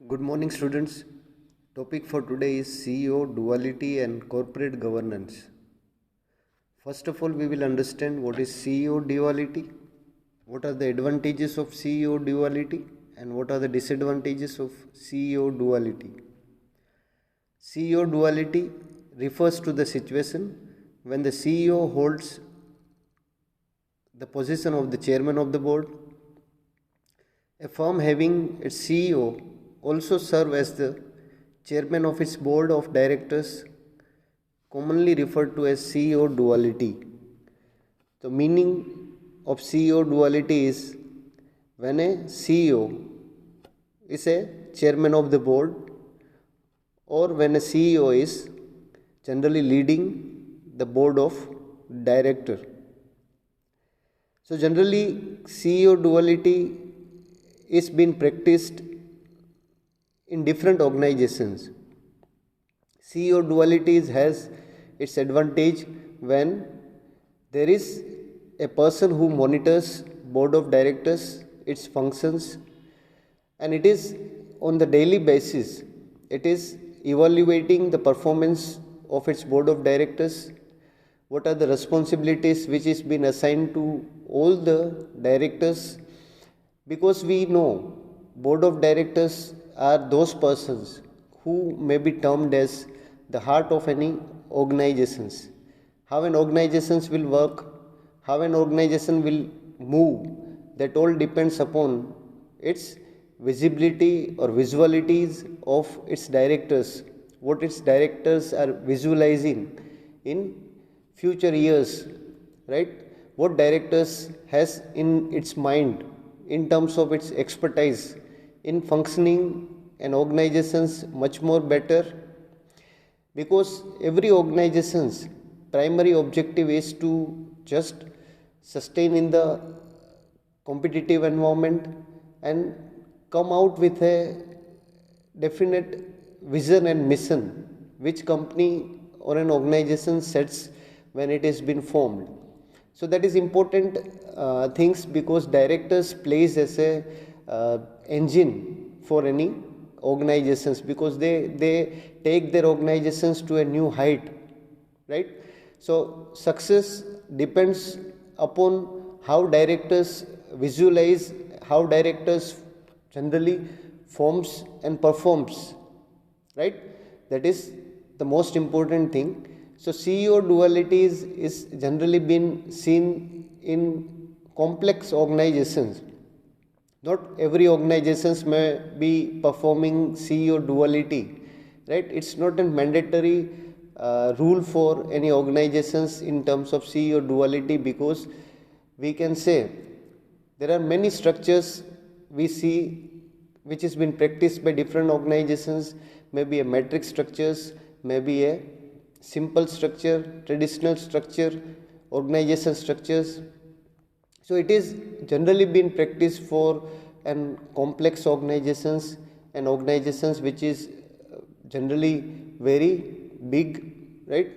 Good morning, students. Topic for today is CEO duality and corporate governance. First of all, we will understand what is CEO duality, what are the advantages of CEO duality, and what are the disadvantages of CEO duality. CEO duality refers to the situation when the CEO holds the position of the chairman of the board. A firm having its CEO also serve as the chairman of its board of directors, commonly referred to as CEO duality. The meaning of CEO duality is when a CEO is a chairman of the board, or when a CEO is generally leading the board of director. So generally CEO duality is being practiced in different organizations. CEO duality has its advantage when there is a person who monitors board of directors, its functions, and it is on the daily basis. It is evaluating the performance of its board of directors, what are the responsibilities which is been assigned to all the directors, because we know board of directors are those persons who may be termed as the heart of any organizations. How an organizations will work, how an organization will move, that all depends upon its visibility or visualities of its directors, what its directors are visualizing in future years, right? What directors has in its mind in terms of its expertise in functioning an organizations much more better, because every organization's primary objective is to just sustain in the competitive environment and come out with a definite vision and mission which company or an organization sets when it has been formed. So that is important things, because directors plays as a engine for any organizations, because they take their organizations to a new height, right? So success depends upon how directors visualize, how directors generally forms and performs, right? That is the most important thing. So CEO duality is generally been seen in complex organizations. Not every organizations may be performing CEO duality, right? It's not a mandatory rule for any organizations in terms of CEO duality, because we can say there are many structures we see which has been practiced by different organizations, maybe a matrix structures, maybe a simple structure, traditional structure, organization structures. So it is generally been practiced for an complex organizations and organizations which is generally very big, right?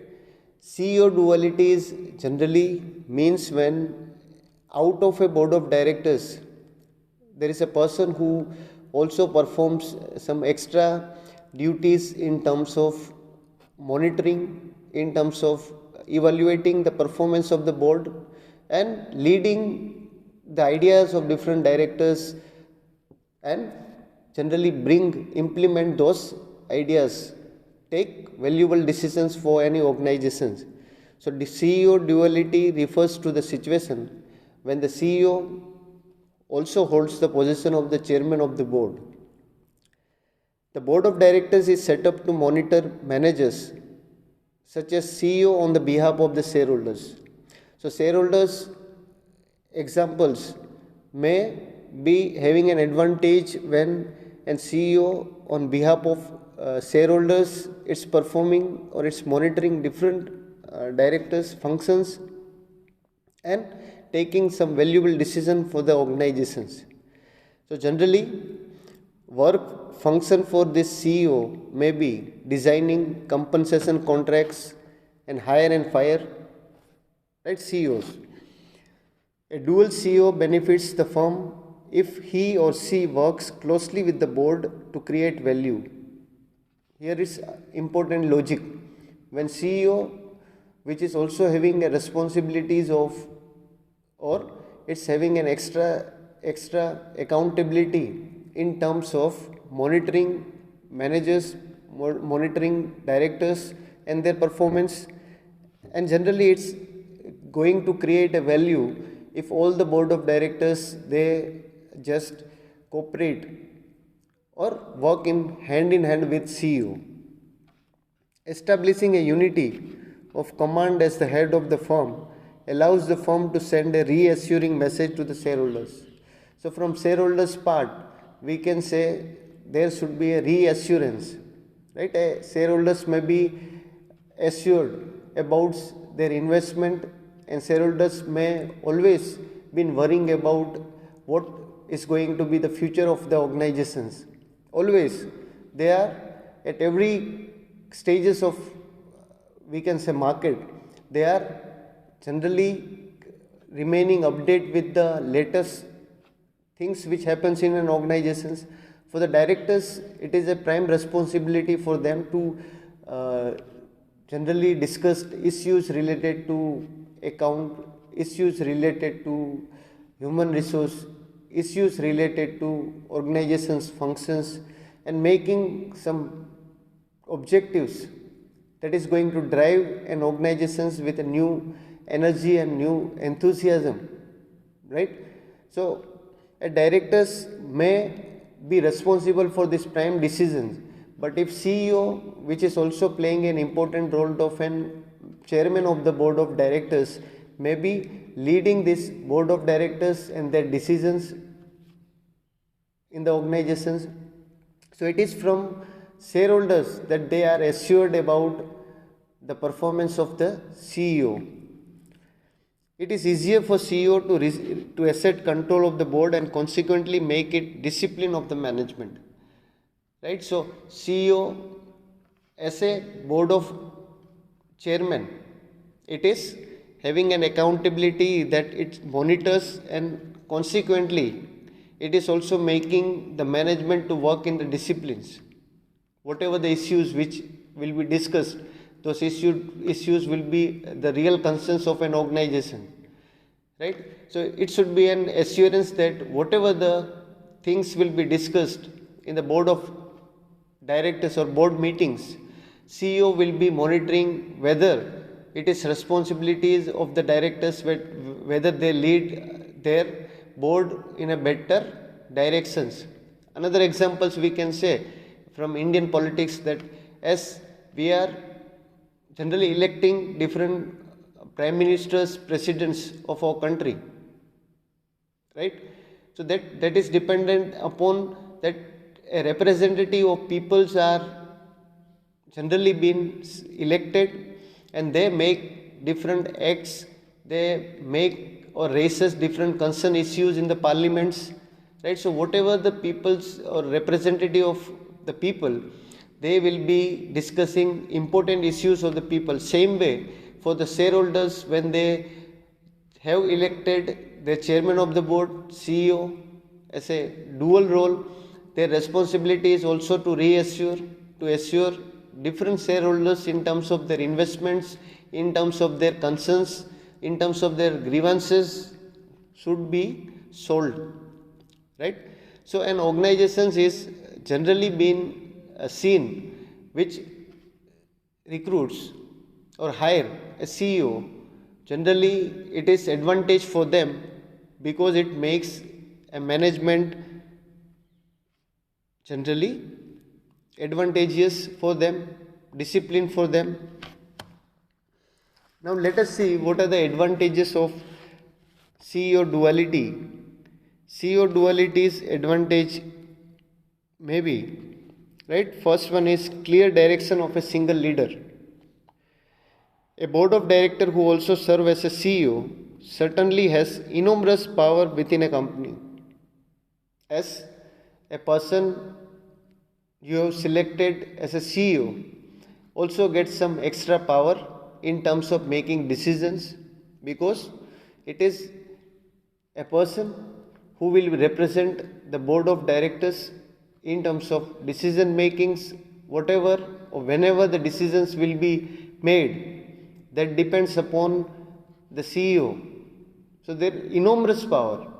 CEO duality is generally means when out of a board of directors there is a person who also performs some extra duties in terms of monitoring, in terms of evaluating the performance of the board and leading the ideas of different directors, and generally implement those ideas, take valuable decisions for any organizations. So the CEO duality refers to the situation when the CEO also holds the position of the chairman of the board. The board of directors is set up to monitor managers such as CEO on the behalf of the shareholders. So shareholders examples may be having an advantage when an CEO on behalf of shareholders is performing or it's monitoring different directors functions and taking some valuable decision for the organizations. So generally work function for this CEO may be designing compensation contracts and hire and fire, right? CEOs. A dual CEO benefits the firm if he or she works closely with the board to create value. Here is important logic. When CEO, which is also having a responsibilities of, or it's having an extra accountability in terms of monitoring managers, monitoring directors and their performance, and generally it's going to create a value if all the board of directors they just cooperate or work in hand with CEO. Establishing a unity of command as the head of the firm allows the firm to send a reassuring message to the shareholders. So from shareholders part, we can say there should be a reassurance, right? Shareholders may be assured about their investment, and shareholders may always been worrying about what is going to be the future of the organizations. Always they are at every stages of, we can say, market, they are generally remaining update with the latest things which happens in an organizations. For the directors, it is a prime responsibility for them to generally discuss issues related to account, issues related to human resource, issues related to organizations functions, and making some objectives that is going to drive an organizations with a new energy and new enthusiasm, right? So a directors may be responsible for this prime decisions, but if CEO, which is also playing an important role of an chairman of the board of directors, may be leading this board of directors and their decisions in the organizations. So it is from shareholders that they are assured about the performance of the CEO. It is easier for CEO to assert control of the board and consequently make it discipline of the management, right? So CEO as a board of chairman, it is having an accountability that it monitors, and consequently it is also making the management to work in the disciplines. Whatever the issues which will be discussed, those issues will be the real concerns of an organization, right? So it should be an assurance that whatever the things will be discussed in the board of directors or board meetings, CEO will be monitoring whether it is responsibilities of the directors, whether they lead their board in a better directions. Another examples we can say from Indian politics, that as we are generally electing different prime ministers, presidents of our country, right? So that is dependent upon that a representative of peoples are generally been elected, and they make different acts, they make or raises different concern issues in the parliaments, right? So whatever the people's or representative of the people, they will be discussing important issues of the people. Same way for the shareholders, when they have elected the chairman of the board, CEO, as a dual role, their responsibility is also to assure different shareholders in terms of their investments, in terms of their concerns, in terms of their grievances should be solved, right? So an organization is generally been seen which recruits or hire a CEO. Generally it is advantage for them because it makes a management generally advantageous for them, discipline for them. Now let us see what are the advantages of CEO duality. CEO duality's advantage maybe, right? First one is clear direction of a single leader. A board of director who also serve as a CEO certainly has enormous power within a company. As a person you have selected as a CEO also gets some extra power in terms of making decisions, because it is a person who will represent the board of directors in terms of decision makings, whatever or whenever the decisions will be made, that depends upon the CEO. So their enormous power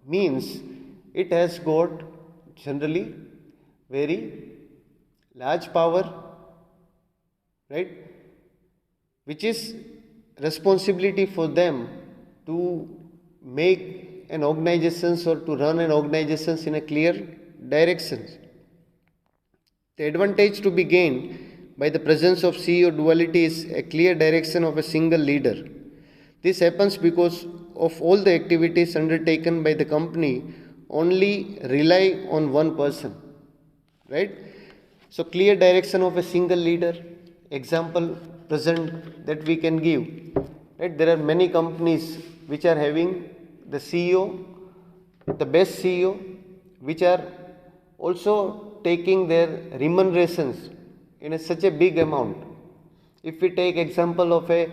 means it has got generally very large power, right, which is responsibility for them to make an organizations or to run an organizations in a clear direction. The advantage to be gained by the presence of CEO duality is a clear direction of a single leader. This happens because of all the activities undertaken by the company only rely on one person, right? So clear direction of a single leader. Example present that we can give, right? There are many companies which are having the CEO, the best CEO, which are also taking their remunerations in such a big amount. If we take example of a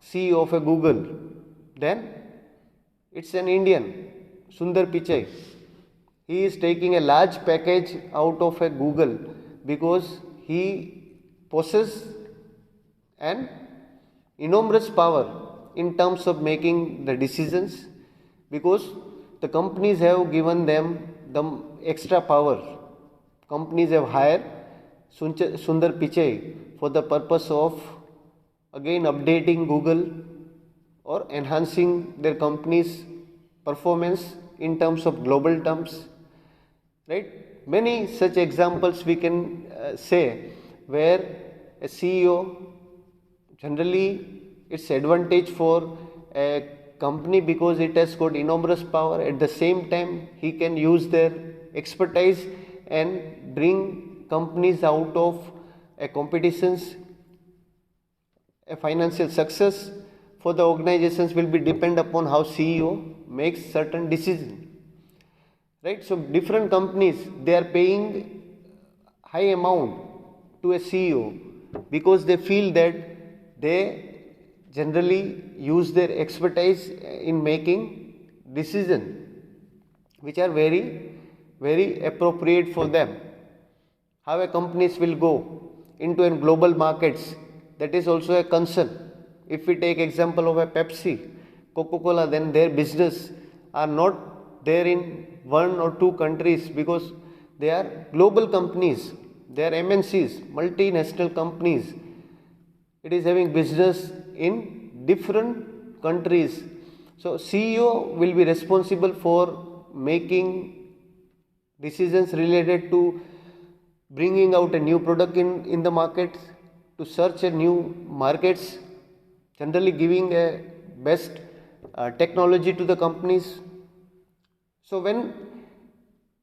CEO of a Google, then it's an Indian, Sundar Pichai. He is taking a large package out of a Google because he possesses an enormous power in terms of making the decisions, because the companies have given them the extra power. Companies have hired Sundar Pichai for the purpose of again updating Google or enhancing their company's performance in terms of global terms, right? Many such examples we can say where a CEO generally it's advantage for a company because it has got enormous power. At the same time, he can use their expertise and bring companies out of a competitions. A financial success for the organizations will be depend upon how CEO makes certain decisions, right? So different companies, they are paying high amount to a CEO because they feel that they generally use their expertise in making decisions which are very appropriate for them. How a companies will go into a global markets, that is also a concern. If we take example of a Pepsi, Coca-Cola, then their business are not there in one or two countries because they are global companies. They are MNCs, multinational companies. It is having business in different countries. So CEO will be responsible for making decisions related to bringing out a new product in the market, to search a new markets, generally giving a best technology to the companies. So when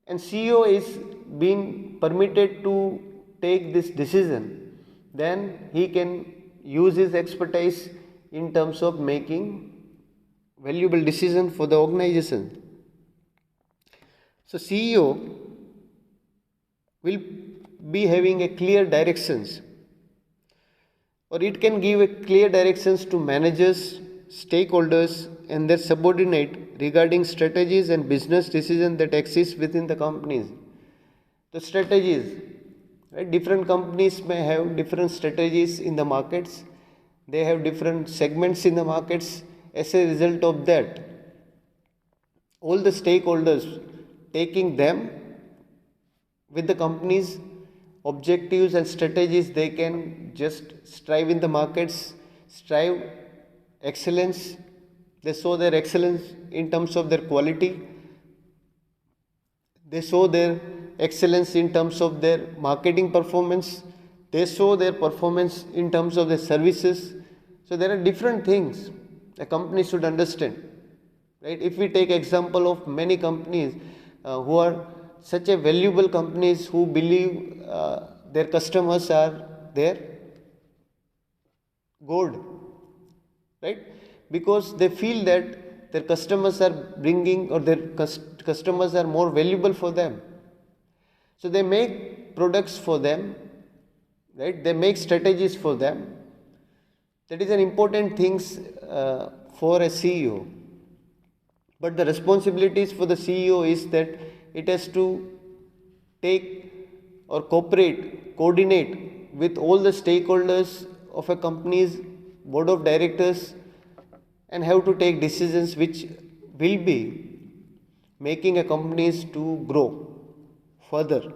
an CEO is being permitted to take this decision, then he can use his expertise in terms of making valuable decision for the organization. So CEO will be having a clear directions, or it can give a clear directions to managers, stakeholders and their subordinate regarding strategies and business decisions that exist within the companies. The strategies, right? Different companies may have different strategies in the markets. They have different segments in the markets. As a result of that, all the stakeholders taking them with the company's objectives and strategies, they can just strive in the markets, strive excellence. They show their excellence in terms of their quality. They show their excellence in terms of their marketing performance. They show their performance in terms of their services. So there are different things a company should understand, right? If we take example of many companies who are such a valuable companies who believe their customers are their gold, right? Because they feel that their customers are bringing, or their customers are more valuable for them. So they make products for them, right? They make strategies for them. That is an important thing for a CEO, But the responsibilities for the CEO is that it has to take or cooperate, coordinate with all the stakeholders of a company's board of directors and have to take decisions which will be making a companies to grow further.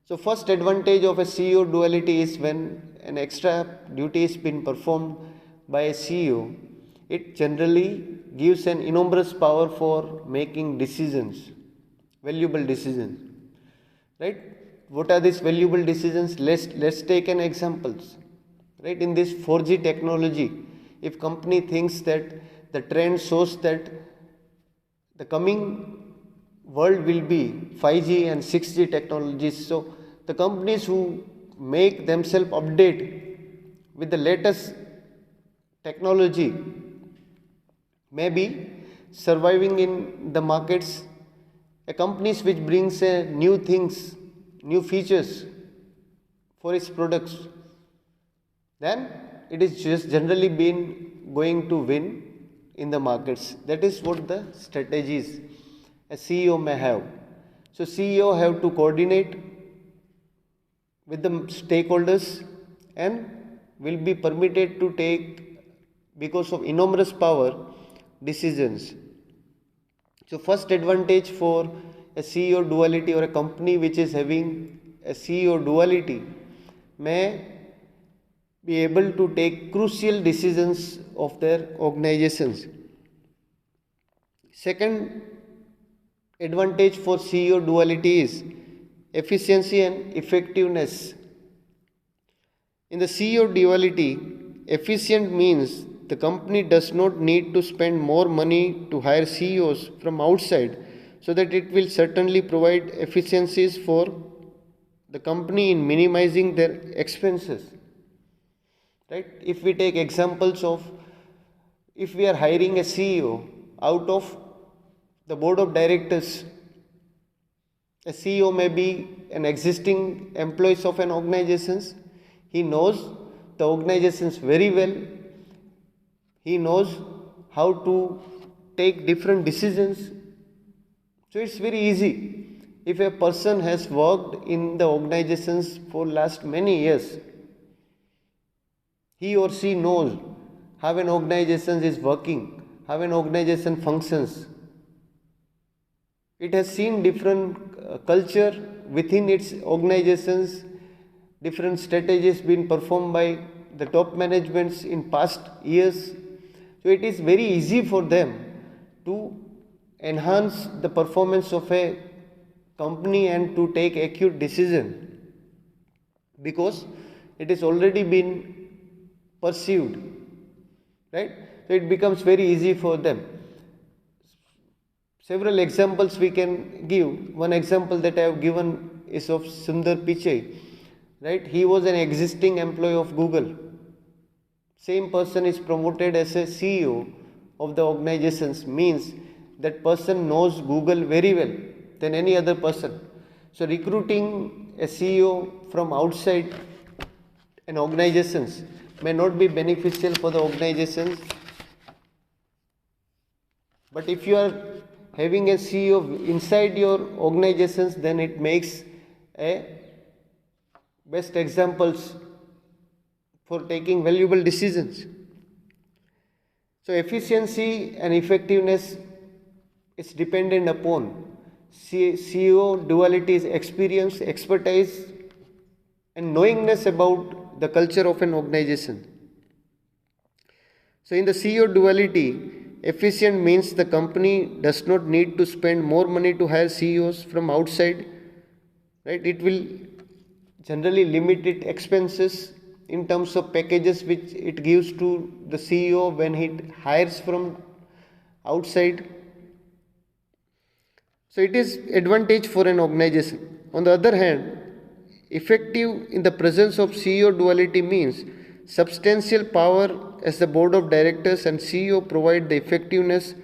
So first advantage of a CEO duality is when an extra duty is been performed by a CEO, it generally gives an enormous power for making decisions, valuable decisions. Right? What are these valuable decisions? Let's take an examples. Right? In this 4G technology, if company thinks that the trend shows that the coming world will be 5G and 6G technologies, so the companies who make themselves update with the latest technology may be surviving in the markets. A companies which brings new things, new features for its products, then it is just generally been going to win in the markets. That is what the strategies a CEO may have. So CEO have to coordinate with the stakeholders and will be permitted to take, because of enormous power, decisions. So first advantage for a CEO duality or a company which is having a CEO duality may be able to take crucial decisions of their organizations. Second advantage for CEO duality is efficiency and effectiveness. In the CEO duality, efficient means the company does not need to spend more money to hire CEOs from outside, so that it will certainly provide efficiencies for the company in minimizing their expenses. Right? If we take examples of, if we are hiring a CEO out of the board of directors, a CEO may be an existing employee of an organization. He knows the organizations very well. He knows how to take different decisions. So it's very easy. If a person has worked in the organizations for last many years, he or she knows how an organization is working, how an organization functions. It has seen different culture within its organizations, different strategies being performed by the top managements in past years. So it is very easy for them to enhance the performance of a company and to take acute decision, because it has already been perceived. Right? So it becomes very easy for them. Several examples we can give. One example that I have given is of Sundar Pichai. Right? He was an existing employee of Google. Same person is promoted as a CEO of the organizations, means that person knows Google very well than any other person. So recruiting a CEO from outside an organizations may not be beneficial for the organizations. But if you are having a CEO inside your organizations, then it makes a best examples for taking valuable decisions. So efficiency and effectiveness is dependent upon CEO duality is experience, expertise and knowingness about the culture of an organization. So in the CEO duality, efficient means the company does not need to spend more money to hire CEOs from outside. Right? It will generally limit its expenses in terms of packages which it gives to the CEO when he hires from outside. So it is advantage for an organization. On the other hand, effective in the presence of CEO duality means substantial power, as the board of directors and CEO provide the effectiveness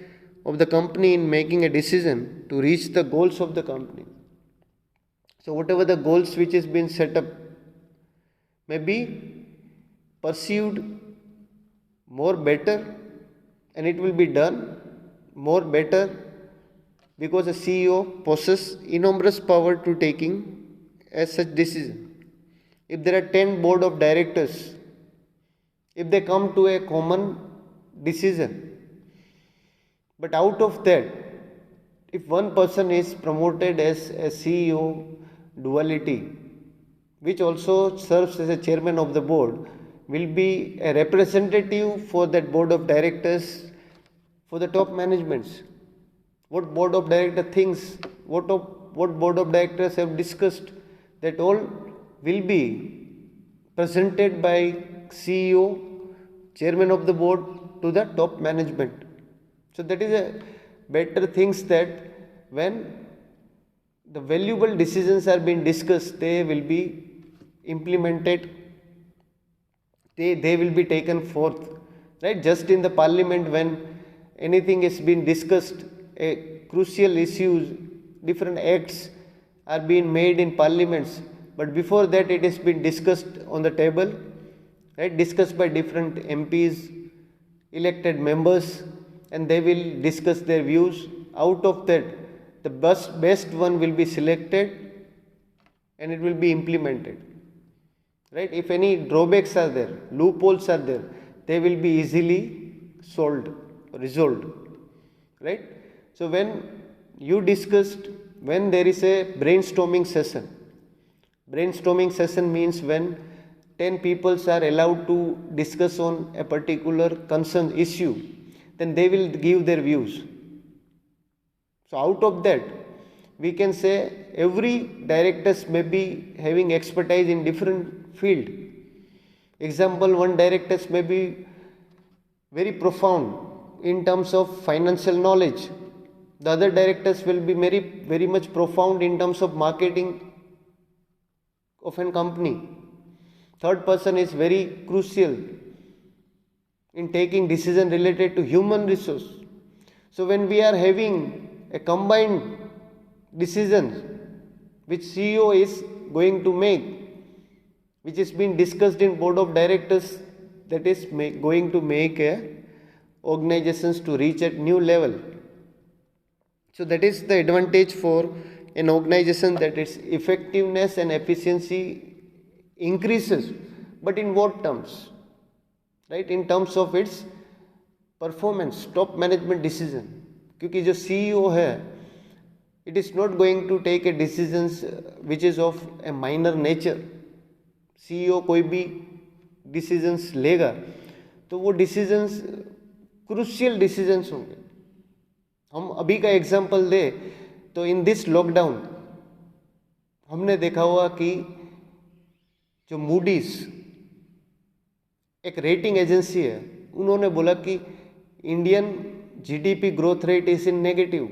of the company in making a decision to reach the goals of the company. So whatever the goals which is being set up may be perceived more better, and it will be done more better because a CEO possesses enormous power to taking as such decision. If there are 10 board of directors, if they come to a common decision, but out of that, if one person is promoted as a CEO duality, which also serves as a chairman of the board, will be a representative for that board of directors for the top managements. What board of director thinks, what board of directors have discussed, that all will be presented by CEO, chairman of the board to the top management. So that is a better things that when the valuable decisions are being discussed, they will be implemented, they will be taken forth, right? Just in the parliament, when anything is being discussed, a crucial issues, different acts are being made in parliaments, but before that it has been discussed on the table, right? Discussed by different MPs, elected members, and they will discuss their views. Out of that, the best one will be selected and it will be implemented, right? If any drawbacks are there, loopholes are there, they will be easily resolved, right? So when you discussed, when there is a brainstorming session means when 10 people are allowed to discuss on a particular concern issue, then they will give their views. So out of that, we can say every directors may be having expertise in different field. Example, one directors may be very profound in terms of financial knowledge. The other directors will be very much profound in terms of marketing of a company. Third person is very crucial in taking decision related to human resource. So when we are having a combined decision which CEO is going to make, which is being discussed in board of directors, that is going to make organizations to reach at new level. So that is the advantage for an organization, that its effectiveness and efficiency increases. But in what terms? Right? In terms of its performance, top management decision. क्योंकि जो CEO है, it is not going to take a decisions which is of a minor nature. CEO कोई भी decisions लेगा तो वो decisions crucial decisions होंगे. हम अभी का एग्जांपल दे तो इन दिस लॉकडाउन हमने देखा हुआ कि जो मूडीज एक रेटिंग एजेंसी है, उन्होंने बोला कि Indian GDP growth rate is in negative,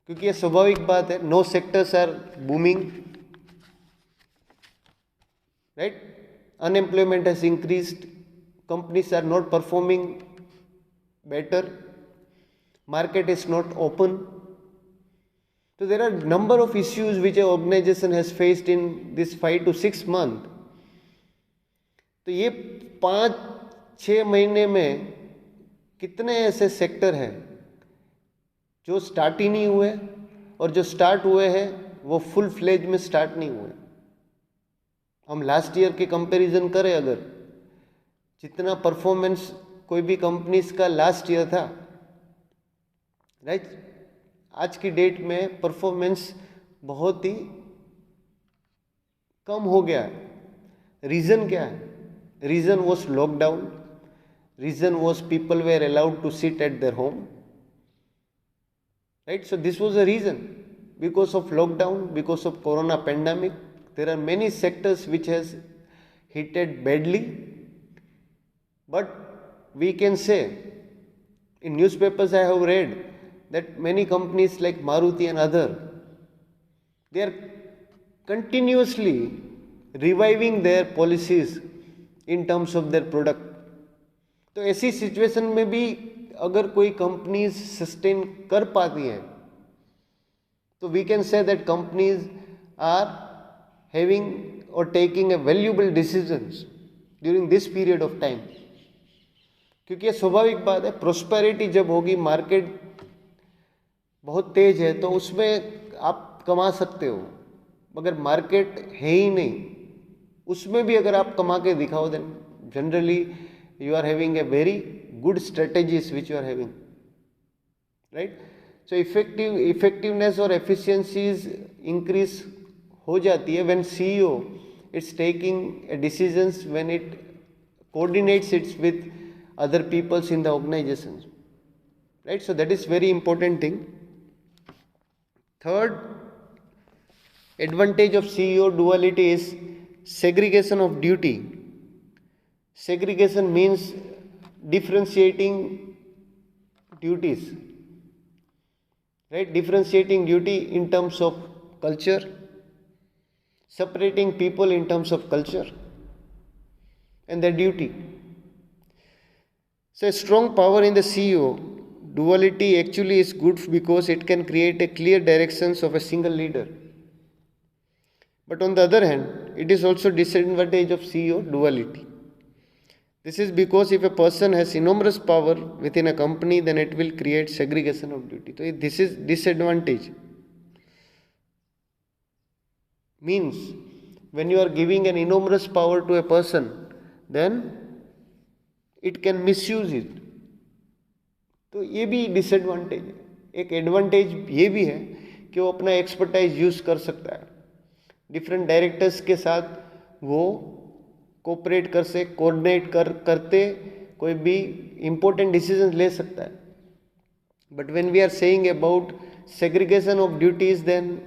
क्योंकि ये स्वाभाविक बात है, no sectors are booming, right, unemployment has increased, companies are not performing better, market is not open. So there are number of issues which an organization has faced in this 5 to 6 months. तो ये 5-6 महीने में कितने ऐसे sector हैं जो start ही नहीं हुए, और जो स्टार्ट हुए हैं वो फुल फ्लेज में स्टार्ट नहीं हुए. हम लास्ट ईयर के कंपैरिजन करें, अगर जितना परफॉर्मेंस कोई भी कंपनीज का लास्ट ईयर था, राइट, आज की डेट में परफॉर्मेंस बहुत ही कम हो गया है. रीज़न क्या है? Reason was lockdown, reason was people were allowed to sit at their home, right. So this was a reason. Because of lockdown, because of corona pandemic, there are many sectors which has hitted badly. But we can say, in newspapers I have read that many companies like Maruti and other, they are continuously reviving their policies in terms of their product. तो ऐसी situation में भी अगर कोई companies sustain कर पाती हैं, तो we can say that companies are having और taking a valuable decisions during this period of time. क्योंकि ये स्वाभाविक बात है, प्रोस्पेरिटी जब होगी, मार्केट बहुत तेज है तो उसमें आप कमा सकते हो, मगर मार्केट है ही नहीं, उसमें भी अगर आप कमा के दिखाओ then generally you are having a very good strategies which you are having, right. So effectiveness और एफिशिएंसीज इंक्रीज हो जाती है when CEO it's taking decisions, when it coordinates it with other peoples in the organization, right. So that is very important thing. Third advantage of CEO duality is segregation of duty. Segregation means differentiating duties, right. Differentiating duty in terms of culture, separating people in terms of culture and their duty. So a strong power in the CEO duality actually is good because it can create a clear directions of a single leader. But on the other hand, it is also disadvantage of CEO duality. This is because if a person has enormous power within a company, then it will create segregation of duty. So this is disadvantage. Means when you are giving an enormous power to a person, then it can misuse it. तो ये भी disadvantage है. एक advantage ये भी है कि वो अपना एक्सपर्टाइज यूज कर सकता है, डिफरेंट डायरेक्टर्स के साथ वो कोऑपरेट कोऑर्डिनेट करते कोई भी इंपॉर्टेंट डिसीजन ले सकता है. But when we are saying about segregation of duties, then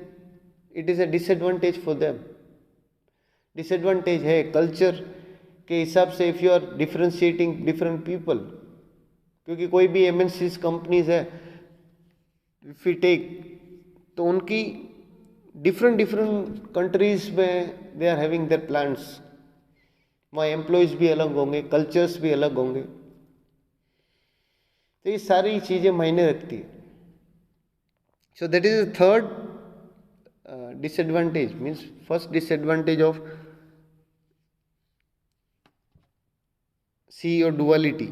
it is a disadvantage for them. Disadvantage है कल्चर के हिसाब से, if you are differentiating different people, क्योंकि कोई भी एमएनसीज कंपनीज है इफ यू टेक, तो उनकी डिफरेंट कंट्रीज में they are having their plants, वहाँ एम्प्लॉयज़ भी अलग होंगे, कल्चर्स भी अलग होंगे, तो ये सारी चीज़ें मायने रखती है. So that is the third disadvantage, means first disadvantage of CEO duality.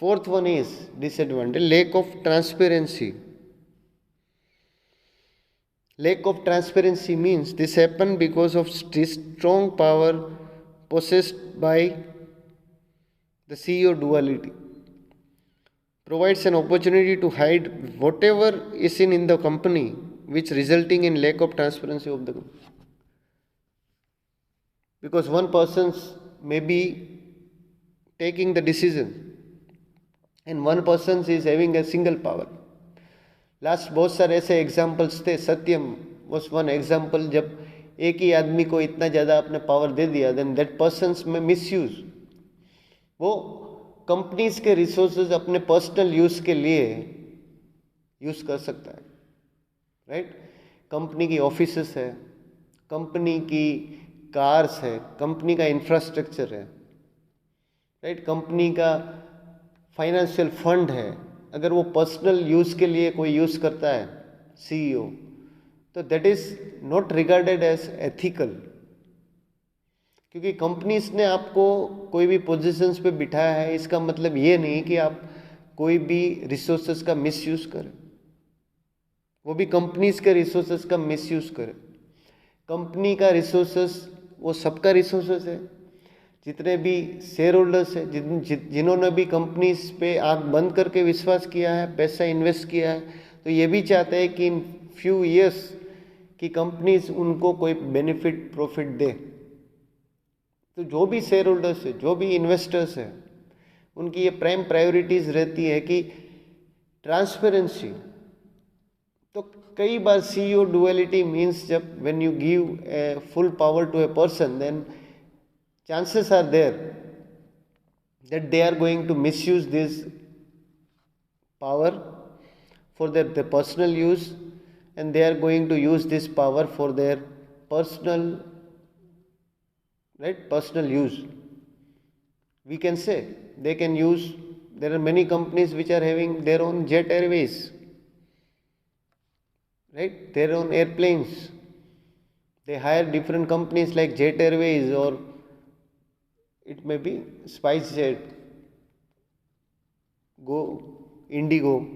Fourth one is disadvantage, lack of transparency. Lack of transparency means this happened because of strong power possessed by the CEO duality. Provides an opportunity to hide whatever is in the company, which resulting in lack of transparency of the company. Because one person may be taking the decision and one person is having a single power. Last बहुत सारे ऐसे examples थे, सत्यम was one example. जब एक ही आदमी को इतना ज़्यादा अपने पावर दे दिया, देन दैट पर्सन्स में मिसयूज, वो कंपनीज के रिसोर्सेज अपने पर्सनल यूज़ के लिए यूज़ कर सकता है, राइट. कंपनी की ऑफिसेस है, कंपनी की कार्स है, कंपनी का इंफ्रास्ट्रक्चर है, राइट. कंपनी का फाइनेंशियल फंड है, अगर वो पर्सनल यूज़ के लिए कोई यूज़ करता है सीईओ, तो that is not regarded as ethical, क्योंकि कंपनीज ने आपको कोई भी पोजीशंस पे बिठाया है, इसका मतलब ये नहीं कि आप कोई भी रिसोर्सेज का मिसयूज करें, वो भी कंपनीज के रिसोर्सेज का मिसयूज करें. कंपनी का रिसोर्सेज वो सबका रिसोर्सेज है, जितने भी शेयर होल्डर्स हैं, जिन्होंने भी कंपनीज पे आंख बंद करके विश्वास किया है, पैसा इन्वेस्ट किया है, तो ये भी चाहते हैं कि इन फ्यू इयर्स की कंपनीज उनको कोई बेनिफिट प्रॉफिट दे. तो जो भी शेयर होल्डर्स है, जो भी इन्वेस्टर्स हैं, उनकी ये प्राइम प्रायोरिटीज़ रहती है कि ट्रांसपेरेंसी. तो कई बार CEO डुअलिटी मीन्स जब when you give a full power to a person, then chances are there that they are going to misuse this power for their personal use, and they are going to use this power for their personal use. We can say they can use, there are many companies which are having their own jet airways, right, their own airplanes. They hire different companies like Jet Airways, or it may be SpiceJet, Indigo,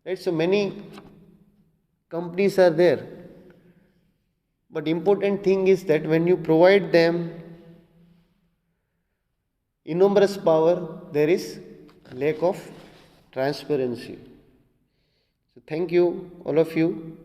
right? So many companies are there, but important thing is that when you provide them enormous power, there is lack of transparency. So thank you all of you.